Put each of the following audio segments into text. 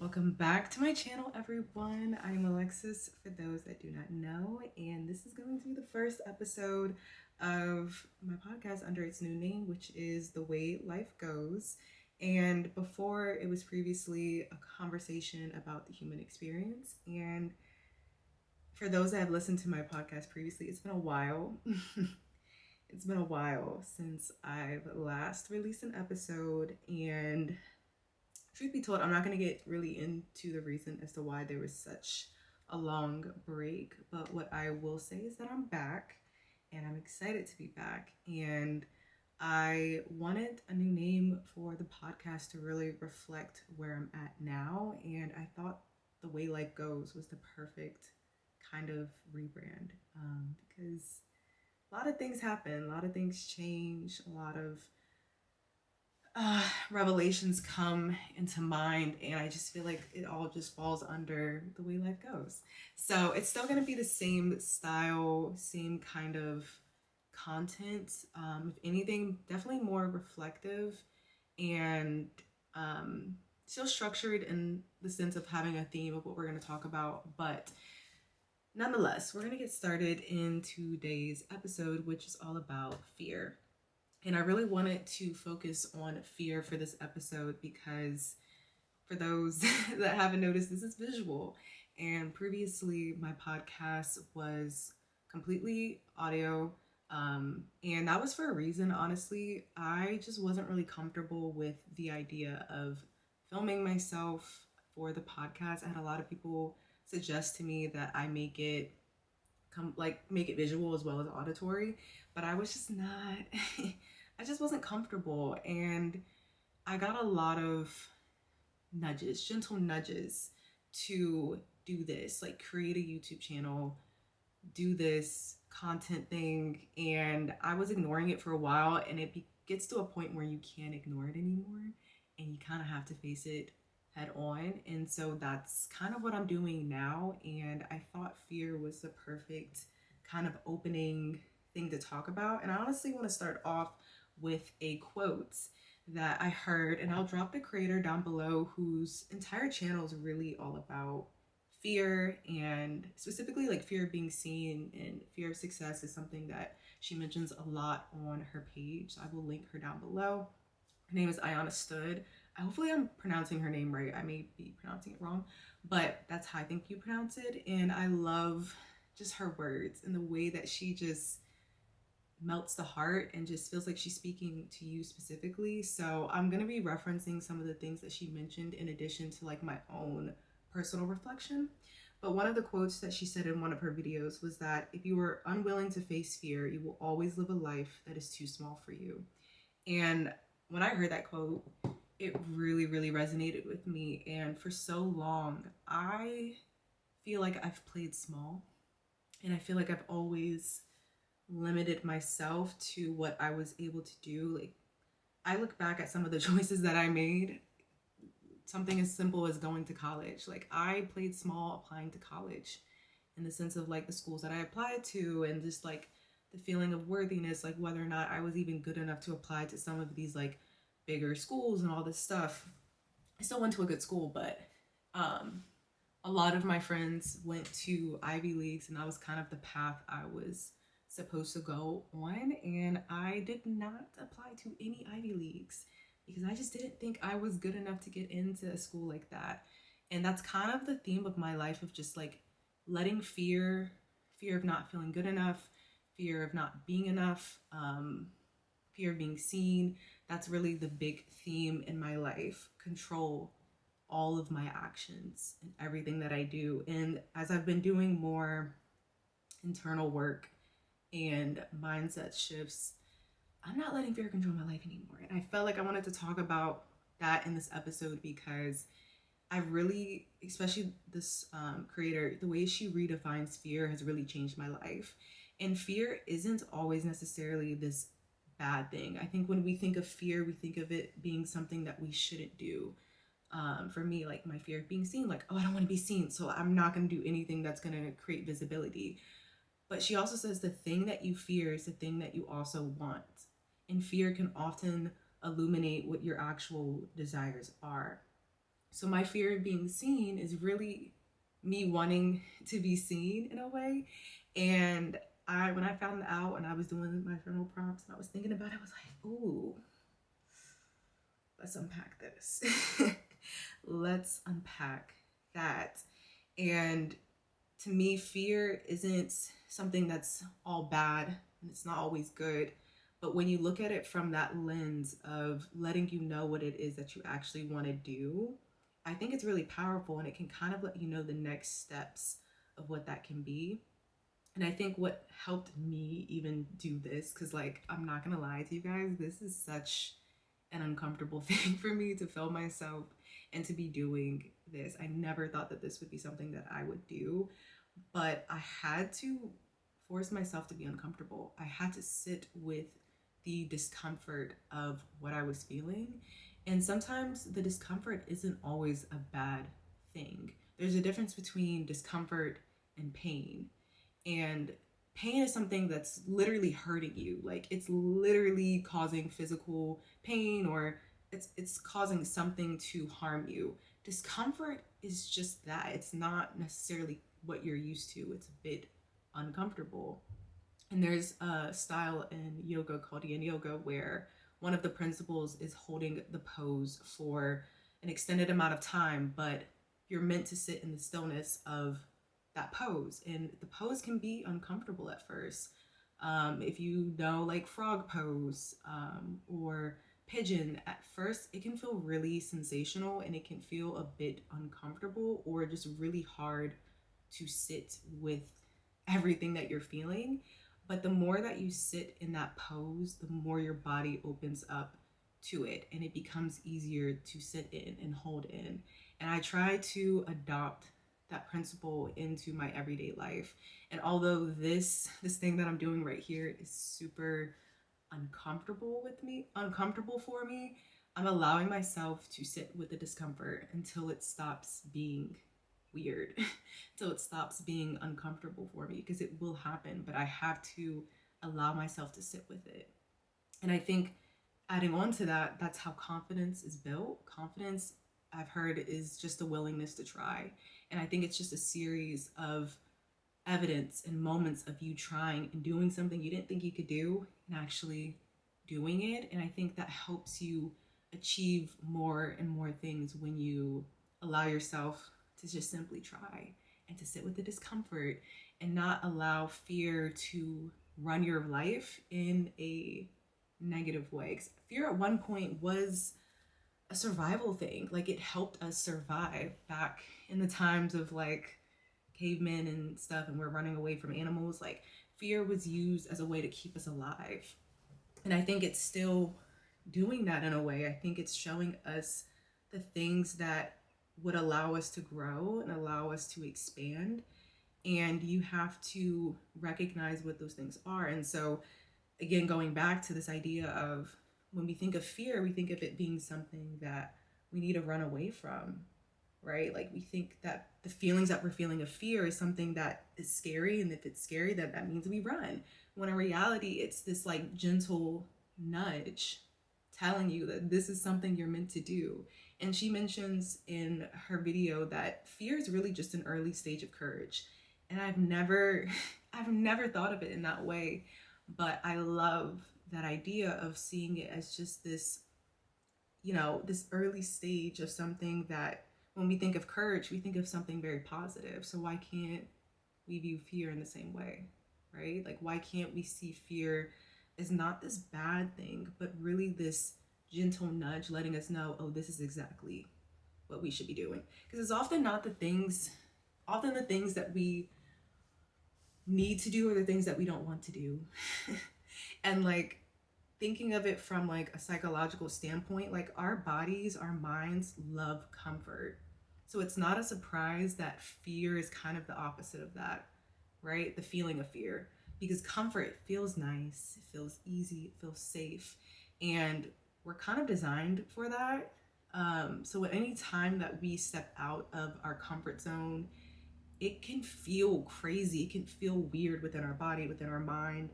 Welcome back to my channel, everyone. I'm Alexis, for those that do not know, and this is going to be the first episode of my podcast under its new name, which is The Way Life Goes. And before, it was previously a conversation about the human experience. And for those that have listened to my podcast previously, it's been a while. It's been a while since I've last released an episode, and truth be told, I'm not going to get really into the reason as to why there was such a long break, but what I will say is that I'm back and I'm excited to be back. And I wanted a new name for the podcast to really reflect where I'm at now, and I thought The Way Life Goes was the perfect kind of rebrand, because a lot of things happen, a lot of things change, a lot of revelations come into mind, and I just feel like it all just falls under The Way Life Goes. So it's still going to be the same style, same kind of content. If anything, definitely more reflective and still structured in the sense of having a theme of what we're going to talk about. But nonetheless, we're going to get started in today's episode, which is all about fear. And I really wanted to focus on fear for this episode because, for those that haven't noticed, this is visual. And previously, my podcast was completely audio. And that was for a reason, honestly. I just wasn't really comfortable with the idea of filming myself for the podcast. I had a lot of people suggest to me that I make it visual as well as auditory, but I was just not I just wasn't comfortable, and I got a lot of nudges, gentle nudges, to do this, like create a YouTube channel, do this content thing, and I was ignoring it for a while, and it gets to a point where you can't ignore it anymore and you kind of have to face it head on. And so that's kind of what I'm doing now, and I thought fear was the perfect kind of opening thing to talk about. And I honestly want to start off with a quote that I heard, and I'll drop the creator down below, whose entire channel is really all about fear, and specifically like fear of being seen and fear of success is something that she mentions a lot on her page. I will link her down below. Her name is Ayana Stood. Hopefully I'm pronouncing her name right. I may be pronouncing it wrong, but that's how I think you pronounce it. And I love just her words and the way that she just melts the heart and just feels like she's speaking to you specifically. So I'm going to be referencing some of the things that she mentioned in addition to like my own personal reflection. But one of the quotes that she said in one of her videos was that if you are unwilling to face fear, you will always live a life that is too small for you. And when I heard that quote, it really, really resonated with me. And for so long, I feel like I've played small, and I feel like I've always limited myself to what I was able to do. Like, I look back at some of the choices that I made, something as simple as going to college. Like, I played small applying to college, in the sense of like the schools that I applied to, and just like the feeling of worthiness, like whether or not I was even good enough to apply to some of these like bigger schools and all this stuff. I still went to a good school, but a lot of my friends went to Ivy Leagues, and that was kind of the path I was supposed to go on. And I did not apply to any Ivy Leagues because I just didn't think I was good enough to get into a school like that. And that's kind of the theme of my life, of just like letting fear of not feeling good enough, fear of not being enough, fear of being seen. That's really the big theme in my life. Control all of my actions and everything that I do. And as I've been doing more internal work and mindset shifts, I'm not letting fear control my life anymore. And I felt like I wanted to talk about that in this episode because I really, especially this creator, the way she redefines fear has really changed my life. And fear isn't always necessarily this bad thing. I think when we think of fear, we think of it being something that we shouldn't do. For me, like my fear of being seen, like, oh, I don't want to be seen, so I'm not going to do anything that's going to create visibility. But she also says the thing that you fear is the thing that you also want. And fear can often illuminate what your actual desires are. So my fear of being seen is really me wanting to be seen in a way. And when I found out and I was doing my journal prompts and I was thinking about it, I was like, ooh, let's unpack this. Let's unpack that. And to me, fear isn't something that's all bad and it's not always good. But when you look at it from that lens of letting you know what it is that you actually want to do, I think it's really powerful, and it can kind of let you know the next steps of what that can be. And I think what helped me even do this, because like, I'm not gonna lie to you guys, this is such an uncomfortable thing for me to film myself and to be doing this. I never thought that this would be something that I would do, but I had to force myself to be uncomfortable. I had to sit with the discomfort of what I was feeling. And sometimes the discomfort isn't always a bad thing. There's a difference between discomfort and pain. And pain is something that's literally hurting you. Like, it's literally causing physical pain, or it's causing something to harm you. Discomfort is just that. It's not necessarily what you're used to. It's a bit uncomfortable. And there's a style in yoga called yin yoga where one of the principles is holding the pose for an extended amount of time, but you're meant to sit in the stillness of that pose. And the pose can be uncomfortable at first. If you know, like frog pose or pigeon, at first it can feel really sensational and it can feel a bit uncomfortable or just really hard to sit with everything that you're feeling. But the more that you sit in that pose, the more your body opens up to it and it becomes easier to sit in and hold in. And I try to adopt that principle into my everyday life. And although this thing that I'm doing right here is super uncomfortable for me, I'm allowing myself to sit with the discomfort until it stops being weird, until it stops being uncomfortable for me, because it will happen, but I have to allow myself to sit with it. And I think adding on to that, that's how confidence is built. Confidence, I've heard, is just a willingness to try. And I think it's just a series of evidence and moments of you trying and doing something you didn't think you could do and actually doing it. And I think that helps you achieve more and more things when you allow yourself to just simply try and to sit with the discomfort and not allow fear to run your life in a negative way. 'Cause fear at one point was a survival thing. Like, it helped us survive back in the times of like cavemen and stuff, and we're running away from animals. Like, fear was used as a way to keep us alive. And I think it's still doing that in a way. I think it's showing us the things that would allow us to grow and allow us to expand. And you have to recognize what those things are. And so, again, going back to this idea of when we think of fear, we think of it being something that we need to run away from, right? Like, we think that the feelings that we're feeling of fear is something that is scary. And if it's scary, that means we run. When in reality, it's this like gentle nudge telling you that this is something you're meant to do. And she mentions in her video that fear is really just an early stage of courage. And I've never thought of it in that way, but I love that idea of seeing it as just this, this early stage of something that when we think of courage, we think of something very positive. So why can't we view fear in the same way, right? Like, why can't we see fear as not this bad thing, but really this gentle nudge letting us know, oh, this is exactly what we should be doing? Because it's often not the things that we need to do are the things that we don't want to do. And like, thinking of it from like a psychological standpoint, like, our bodies, our minds love comfort. So it's not a surprise that fear is kind of the opposite of that, right? The feeling of fear, because comfort feels nice, it feels easy, it feels safe, and we're kind of designed for that. So at any time that we step out of our comfort zone, it can feel crazy, it can feel weird within our body, within our mind.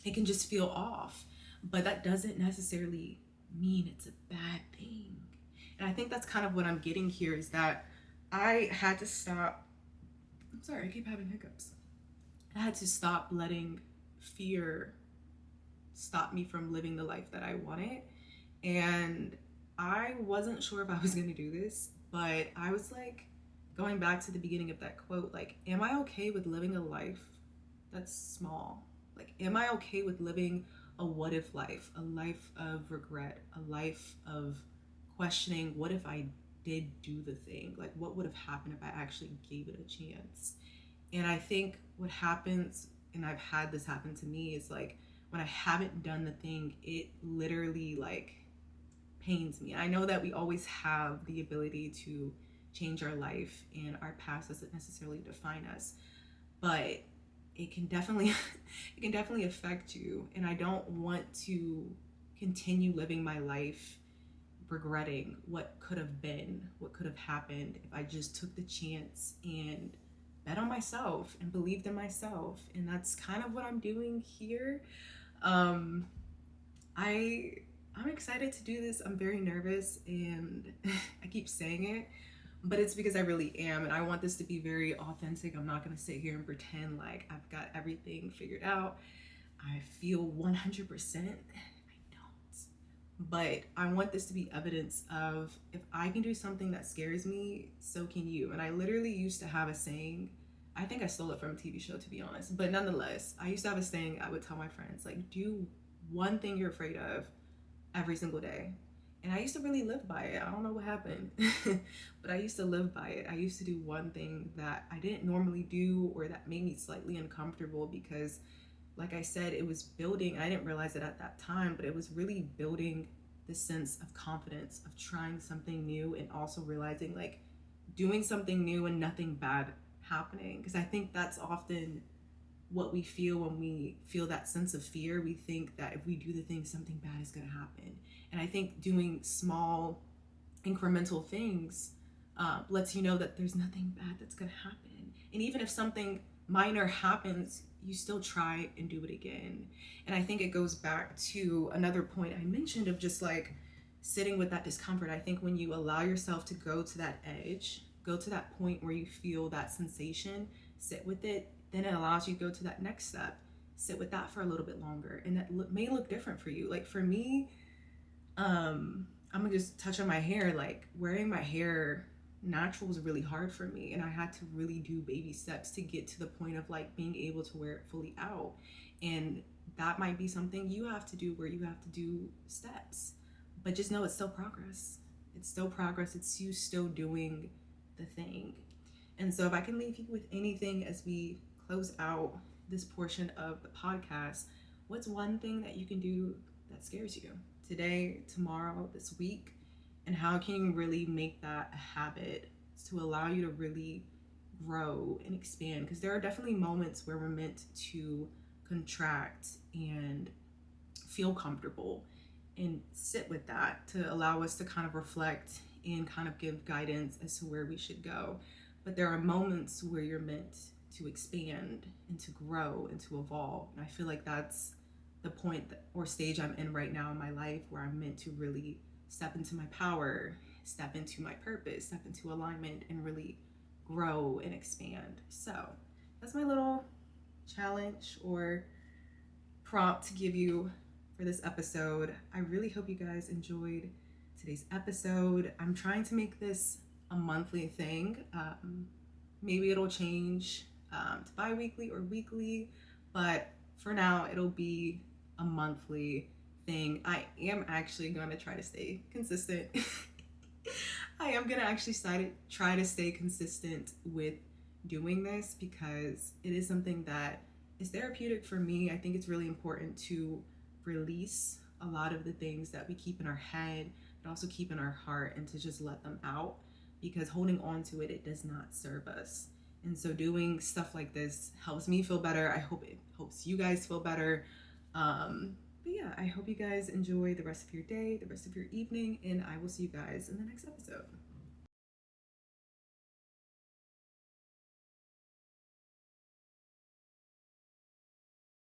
It can just feel off, but that doesn't necessarily mean it's a bad thing. And I think that's kind of what I'm getting here, is that I had to stop. I'm sorry, I keep having hiccups. I had to stop letting fear stop me from living the life that I wanted. And I wasn't sure if I was going to do this, but I was like, going back to the beginning of that quote, like, am I okay with living a life that's small? Like, am I okay with living a what if life, a life of regret, a life of questioning, what if I did do the thing? Like, what would have happened if I actually gave it a chance? And I think what happens, and I've had this happen to me, is like when I haven't done the thing, it literally like pains me. I know that we always have the ability to change our life, and our past doesn't necessarily define us, but it can definitely it can definitely affect you. And I don't want to continue living my life regretting what could have been, what could have happened if I just took the chance and bet on myself and believed in myself. And that's kind of what I'm doing here. um I I'm excited to do this. I'm very nervous, and I keep saying it, but it's because I really am, and I want this to be very authentic. I'm not going to sit here and pretend like I've got everything figured out. I feel 100%. I don't. But I want this to be evidence of, if I can do something that scares me, so can you. And I literally used to have a saying. I think I stole it from a TV show, to be honest. But nonetheless, I used to have a saying I would tell my friends, like, do one thing you're afraid of every single day. And I used to really live by it. I don't know what happened, but I used to live by it. I used to do one thing that I didn't normally do, or that made me slightly uncomfortable, because, like I said, it was building, I didn't realize it at that time, but it was really building this sense of confidence of trying something new, and also realizing like doing something new and nothing bad happening. Because I think that's often what we feel when we feel that sense of fear. We think that if we do the thing, something bad is going to happen. And I think doing small incremental things lets you know that there's nothing bad that's going to happen. And even if something minor happens, you still try and do it again. And I think it goes back to another point I mentioned of just like sitting with that discomfort. I think when you allow yourself to go to that edge, go to that point where you feel that sensation, sit with it, then it allows you to go to that next step, sit with that for a little bit longer. And that may look different for you. Like for me, I'm gonna just touch on my hair. Like wearing my hair natural was really hard for me, and I had to really do baby steps to get to the point of like being able to wear it fully out. And that might be something you have to do, where you have to do steps, but just know it's still progress. It's still progress. It's you still doing the thing. And so if I can leave you with anything as we close out this portion of the podcast, what's one thing that you can do that scares you today, tomorrow, this week? And how can you really make that a habit to allow you to really grow and expand? Because there are definitely moments where we're meant to contract and feel comfortable and sit with that, to allow us to kind of reflect and kind of give guidance as to where we should go. But there are moments where you're meant to expand and to grow and to evolve. And I feel like that's the point or stage I'm in right now in my life, where I'm meant to really step into my power, step into my purpose, step into alignment, and really grow and expand. So that's my little challenge or prompt to give you for this episode. I really hope you guys enjoyed today's episode. I'm trying to make this a monthly thing. Maybe it'll change to bi-weekly or weekly, but for now it'll be a monthly thing. I am actually going to try to stay consistent. I am going to actually try to stay consistent with doing this, because it is something that is therapeutic for me. I think it's really important to release a lot of the things that we keep in our head, but also keep in our heart, and to just let them out, because holding on to it does not serve us. And so doing stuff like this helps me feel better. I hope it helps you guys feel better. But yeah, I hope you guys enjoy the rest of your day, the rest of your evening, and I will see you guys in the next episode.